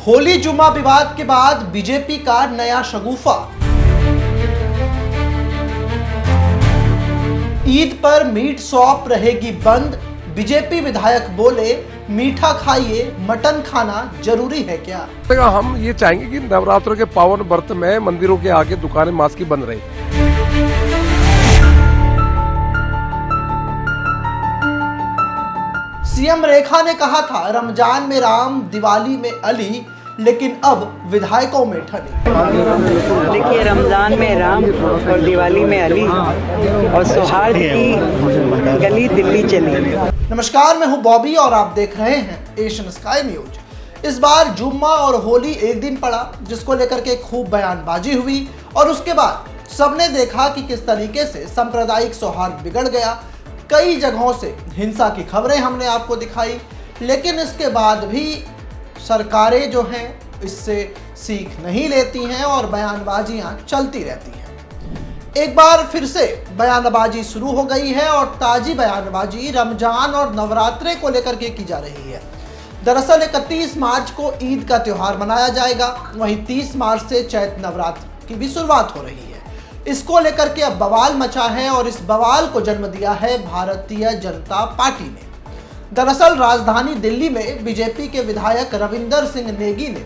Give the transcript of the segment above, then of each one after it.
होली जुमा विवाद के बाद बीजेपी का नया शगुफा। ईद पर मीट शॉप रहेगी बंद। बीजेपी विधायक बोले मीठा खाइए, मटन खाना जरूरी है क्या? हम ये चाहेंगे कि नवरात्र के पावन व्रत में मंदिरों के आगे दुकानें मांस की बंद रहे। सीएम रेखा ने कहा था रमजान में राम, दिवाली में अली, लेकिन अब विधायकों में ठनी। देखिए, रमजान में राम और दिवाली में अली और सौहार्द की गली दिल्ली चली। नमस्कार, मैं हूं बॉबी और आप देख रहे हैं एशियन स्काई न्यूज। इस बार जुम्मा और होली एक दिन पड़ा, जिसको लेकर के खूब बयानबाजी हुई और उसके बाद सबने देखा कि किस तरीके से सांप्रदायिक सौहार्द बिगड़ गया। कई जगहों से हिंसा की खबरें हमने आपको दिखाई, लेकिन इसके बाद भी सरकारें जो हैं इससे सीख नहीं लेती हैं और बयानबाजियां चलती रहती हैं। एक बार फिर से बयानबाजी शुरू हो गई है और ताजी बयानबाजी रमजान और नवरात्रे को लेकर के की जा रही है। दरअसल 31 मार्च को ईद का त्यौहार मनाया जाएगा, वहीं 30 मार्च से चैत्र नवरात्र की भी शुरुआत हो रही है। इसको लेकर के अब बवाल मचा है और इस बवाल को जन्म दिया है भारतीय जनता पार्टी ने। दरअसल राजधानी दिल्ली में बीजेपी के विधायक रविंदर सिंह नेगी ने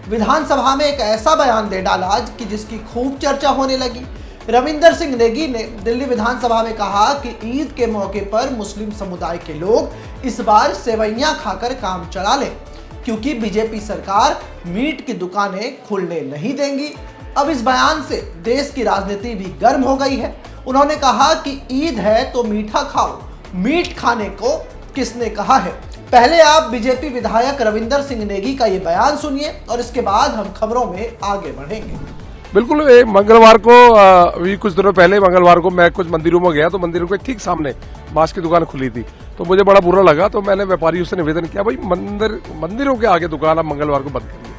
विधानसभा में एक ऐसा बयान दे डाला कि जिसकी खूब चर्चा होने लगी। रविंदर सिंह नेगी ने दिल्ली विधानसभा में कहा कि ईद के मौके पर मुस्लिम समुदाय के लोग इस बार सेवैयां खाकर काम चला लें, क्योंकि बीजेपी सरकार मीट की दुकानें खुलने नहीं देंगी। अब इस बयान से देश की राजनीति भी गर्म हो गई है। उन्होंने कहा कि ईद है तो मीठा खाओ, मीट खाने को किसने कहा है? पहले आप बीजेपी विधायक रविंदर सिंह नेगी का ये बयान सुनिए और इसके बाद हम खबरों में आगे बढ़ेंगे। बिल्कुल, मंगलवार को अभी कुछ दिनों पहले मंगलवार को मैं कुछ मंदिरों में गया तो मंदिरों के ठीक सामने मांस की दुकान खुली थी, तो मुझे बड़ा बुरा लगा। तो मैंने व्यापारियों से निवेदन किया, भाई मंदिरों के आगे दुकान आप मंगलवार को बंद करिए।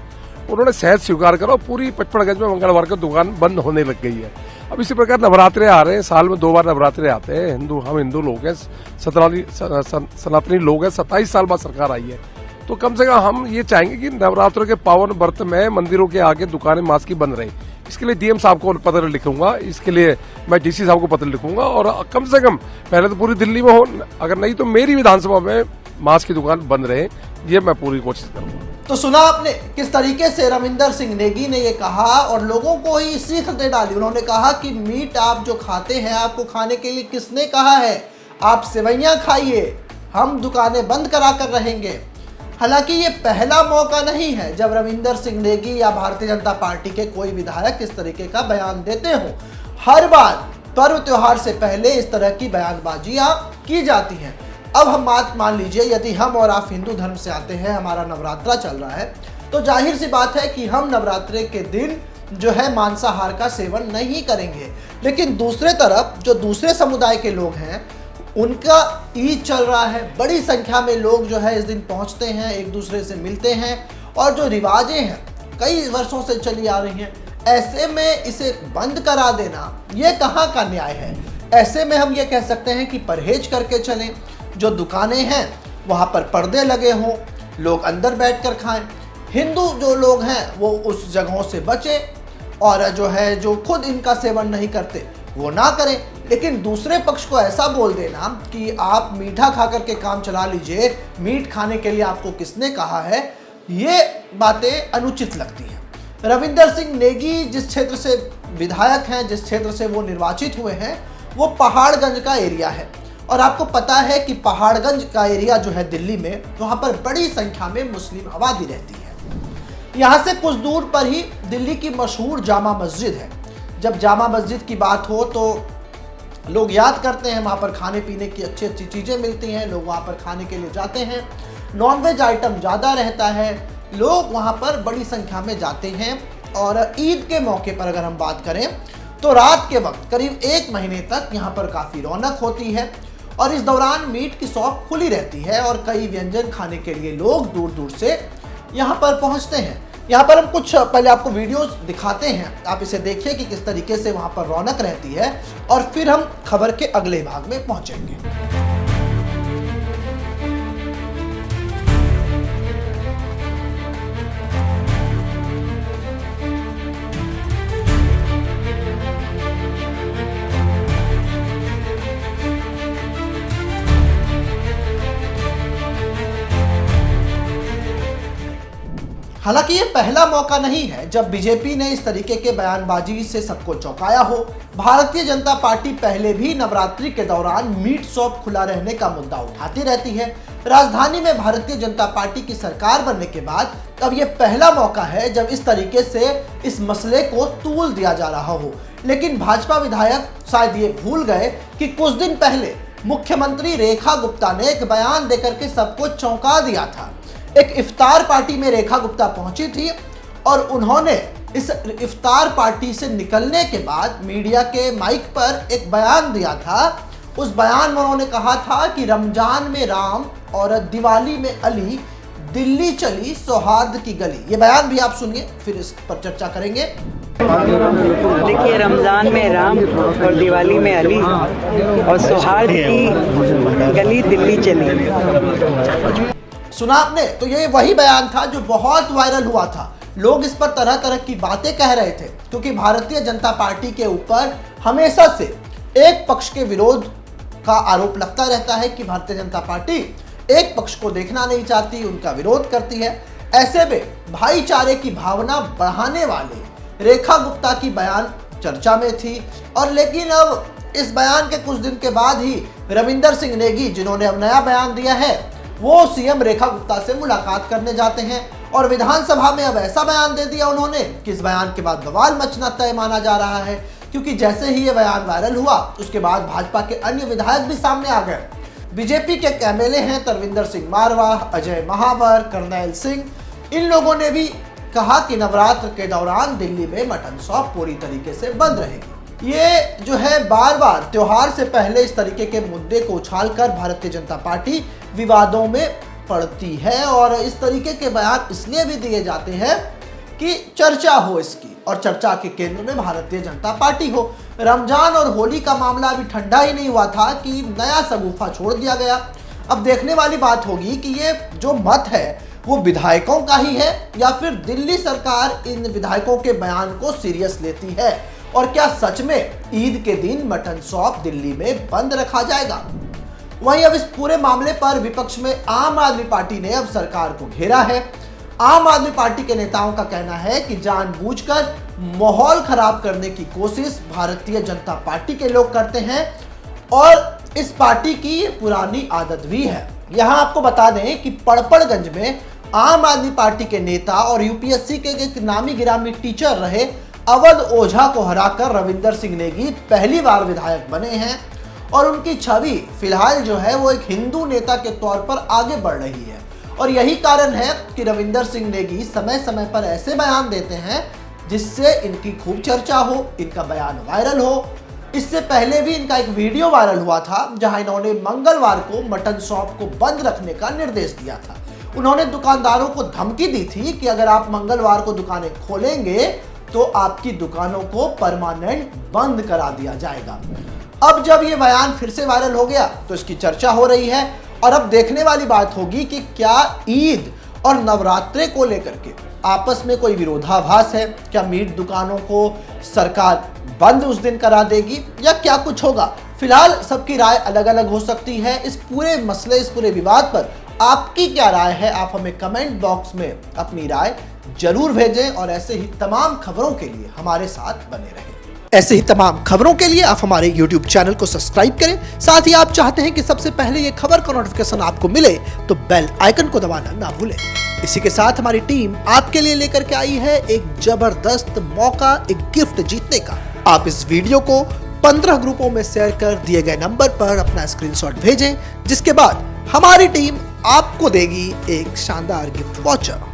उन्होंने सहज स्वीकार करा और पूरी 55गंज में मंगलवार को दुकान बंद होने लग गई है। अब इसी प्रकार नवरात्रे आ रहे हैं, साल में 2 बार नवरात्रे आते हैं। हम हिंदू लोग हैं, सनातनी लोग हैं। 27 साल बाद सरकार आई है, तो कम से कम हम ये चाहेंगे कि नवरात्रों के पावन व्रत में मंदिरों के आगे दुकानें मांस की बंद रहे। इसके लिए डीएम साहब को पत्र लिखूंगा, इसके लिए मैं डीसी साहब को पत्र लिखूंगा और कम से कम पहले तो पूरी दिल्ली में हो, अगर नहीं तो मेरी विधानसभा में मांस की दुकान बंद रहे। ये मैं पूरी कोशिश करूंगा। तो सुना आपने किस तरीके से रविंदर सिंह नेगी ने ये कहा और लोगों को ही सीख दे डाली। उन्होंने कहा कि मीट आप जो खाते हैं, आपको खाने के लिए किसने कहा है? आप सेवैयां खाइए, हम दुकानें बंद करा कर रहेंगे। हालांकि ये पहला मौका नहीं है जब रविंदर सिंह नेगी या भारतीय जनता पार्टी के कोई विधायक इस तरीके का बयान देते हो। हर बार पर्व त्योहार से पहले इस तरह की बयानबाजियां की जाती हैं। अब हम बात मान लीजिए, यदि हम और आप हिंदू धर्म से आते हैं, हमारा नवरात्रा चल रहा है, तो जाहिर सी बात है कि हम नवरात्रे के दिन जो है मांसाहार का सेवन नहीं करेंगे। लेकिन दूसरे तरफ जो दूसरे समुदाय के लोग हैं, उनका ईद चल रहा है, बड़ी संख्या में लोग जो है इस दिन पहुंचते हैं, एक दूसरे से मिलते हैं और जो रिवाजें हैं कई वर्षों से चली आ रही हैं, ऐसे में इसे बंद करा देना ये कहाँ का न्याय है? ऐसे में हम ये कह सकते हैं कि परहेज करके चलें। जो दुकानें हैं वहाँ पर पर्दे लगे हों, लोग अंदर बैठकर खाएं। हिंदू जो लोग हैं वो उस जगहों से बचें और जो है जो खुद इनका सेवन नहीं करते वो ना करें। लेकिन दूसरे पक्ष को ऐसा बोल देना कि आप मीठा खा करके काम चला लीजिए, मीट खाने के लिए आपको किसने कहा है, ये बातें अनुचित लगती हैं। रविंदर सिंह नेगी जिस क्षेत्र से विधायक हैं, जिस क्षेत्र से वो निर्वाचित हुए हैं, वो पहाड़गंज का एरिया है और आपको पता है कि पहाड़गंज का एरिया जो है दिल्ली में, वहाँ पर बड़ी संख्या में मुस्लिम आबादी रहती है। यहाँ से कुछ दूर पर ही दिल्ली की मशहूर जामा मस्जिद है। जब जामा मस्जिद की बात हो तो लोग याद करते हैं, वहाँ पर खाने पीने की अच्छी अच्छी चीज़ें मिलती हैं, लोग वहाँ पर खाने के लिए जाते हैं, नॉनवेज आइटम ज़्यादा रहता है, लोग वहाँ पर बड़ी संख्या में जाते हैं। और ईद के मौके पर अगर हम बात करें तो रात के वक्त करीब 1 महीने तक यहाँ पर काफ़ी रौनक होती है और इस दौरान मीट की शॉप खुली रहती है और कई व्यंजन खाने के लिए लोग दूर दूर से यहाँ पर पहुँचते हैं। यहाँ पर हम कुछ पहले आपको वीडियोस दिखाते हैं, आप इसे देखिए कि किस तरीके से वहाँ पर रौनक रहती है और फिर हम खबर के अगले भाग में पहुँचेंगे। हालांकि ये पहला मौका नहीं है जब बीजेपी ने इस तरीके के बयानबाजी से सबको चौंकाया हो। भारतीय जनता पार्टी पहले भी नवरात्रि के दौरान मीट शॉप खुला रहने का मुद्दा उठाती रहती है। राजधानी में भारतीय जनता पार्टी की सरकार बनने के बाद अब ये पहला मौका है जब इस तरीके से इस मसले को तूल दिया जा रहा हो। लेकिन भाजपा विधायक शायद ये भूल गए कि कुछ दिन पहले मुख्यमंत्री रेखा गुप्ता ने एक बयान देकर के सबको चौंका दिया था। एक इफ्तार पार्टी में रेखा गुप्ता पहुंची थी और उन्होंने इस इफ्तार पार्टी से निकलने के बाद मीडिया के माइक पर एक बयान दिया था। उस बयान में उन्होंने कहा था कि रमजान में राम और दिवाली में अली, दिल्ली चली सौहार्द की गली। ये बयान भी आप सुनिए, फिर इस पर चर्चा करेंगे। देखिए, रमजान में राम और दिवाली में अली और सौहार्द की गली दिल्ली चली। सुना आपने? तो ये वही बयान था जो बहुत वायरल हुआ था। लोग इस पर तरह तरह की बातें कह रहे थे क्योंकि भारतीय जनता पार्टी के ऊपर हमेशा से एक पक्ष के विरोध का आरोप लगता रहता है कि भारतीय जनता पार्टी एक पक्ष को देखना नहीं चाहती, उनका विरोध करती है। ऐसे में भाईचारे की भावना बढ़ाने वाले रेखा गुप्ता की बयान चर्चा में थी। और लेकिन अब इस बयान के कुछ दिन के बाद ही रविंदर सिंह नेगी, जिन्होंने अब नया बयान दिया है, वो सीएम रेखा गुप्ता से मुलाकात करने जाते हैं और विधानसभा में अब ऐसा बयान दे दिया उन्होंने कि इस बयान के बाद बवाल मचना तय माना जा रहा है। क्योंकि जैसे ही ये बयान वायरल हुआ उसके बाद भाजपा के अन्य विधायक भी सामने आ गए। बीजेपी के एमएलए हैं तरविंदर सिंह मारवा, अजय महावर, करनैल सिंह, इन लोगों ने भी कहा कि नवरात्र के दौरान दिल्ली में मटन शॉप पूरी तरीके से बंद रहेगी। ये जो है बार बार त्योहार से पहले इस तरीके के मुद्दे को उछालकर भारतीय जनता पार्टी विवादों में पड़ती है और इस तरीके के बयान इसलिए भी दिए जाते हैं कि चर्चा हो इसकी, और चर्चा के केंद्र में भारतीय जनता पार्टी हो। रमजान और होली का मामला अभी ठंडा ही नहीं हुआ था कि नया शगुफा छोड़ दिया गया। अब देखने वाली बात होगी कि ये जो मत है वो विधायकों का ही है या फिर दिल्ली सरकार इन विधायकों के बयान को सीरियस लेती है, और क्या सच में ईद के दिन मटन शॉप दिल्ली में बंद रखा जाएगा। वहीं अब इस पूरे मामले पर विपक्ष में आम आदमी पार्टी ने अब सरकार को घेरा है। आम आदमी पार्टी के नेताओं का कहना है कि जानबूझकर माहौल खराब करने की कोशिश भारतीय जनता पार्टी के लोग करते हैं और इस पार्टी की ये पुरानी आदत भी है। यहां आपको बता दें कि पड़पड़गंज में आम आदमी पार्टी के नेता और यूपीएससी के एक नामी गिरामी टीचर रहे अवध ओझा को हराकर रविंदर सिंह नेगी पहली बार विधायक बने हैं और उनकी छवि फिलहाल जो है वो एक हिंदू नेता के तौर पर आगे बढ़ रही है। और यही कारण है कि रविंदर सिंह नेगी समय समय पर ऐसे बयान देते हैं जिससे इनकी खूब चर्चा हो, इनका बयान वायरल हो। इससे पहले भी इनका एक वीडियो वायरल हुआ था जहां इन्होंने मंगलवार को मटन शॉप को बंद रखने का निर्देश दिया था। उन्होंने दुकानदारों को धमकी दी थी कि अगर आप मंगलवार को दुकानें खोलेंगे तो आपकी दुकानों को परमानेंट बंद करा दिया जाएगा। अब जब ये बयान फिर से वायरल हो गया तो इसकी चर्चा हो रही है और अब देखने वाली बात होगी कि क्या ईद और नवरात्रे को लेकर के आपस में कोई विरोधाभास है। क्या मीट दुकानों को सरकार बंद उस दिन करा देगी या क्या कुछ होगा। फिलहाल सबकी राय अलग अलग हो सकती है। इस पूरे मसले, इस पूरे विवाद पर आपकी क्या राय है, आप हमें कमेंट बॉक्स में अपनी राय जरूर भेजें और ऐसे ही तमाम खबरों के लिए हमारे साथ बने रहें। ऐसे ही तमाम खबरों के लिए आप हमारे YouTube चैनल को सब्सक्राइब करें। साथ ही आप चाहते हैं कि सबसे पहले ये खबर का नोटिफिकेशन आपको मिले तो बेल आइकन को दबाना ना भूलें। इसी के साथ हमारी टीम आपके लिए लेकर के आई है एक जबरदस्त मौका, एक गिफ्ट जीतने का। आप इस वीडियो को 15 ग्रुपों में शेयर कर दिए गए नंबर पर अपना स्क्रीनशॉट भेजें, जिसके बाद हमारी टीम आपको देगी एक शानदार गिफ्ट वाउचर।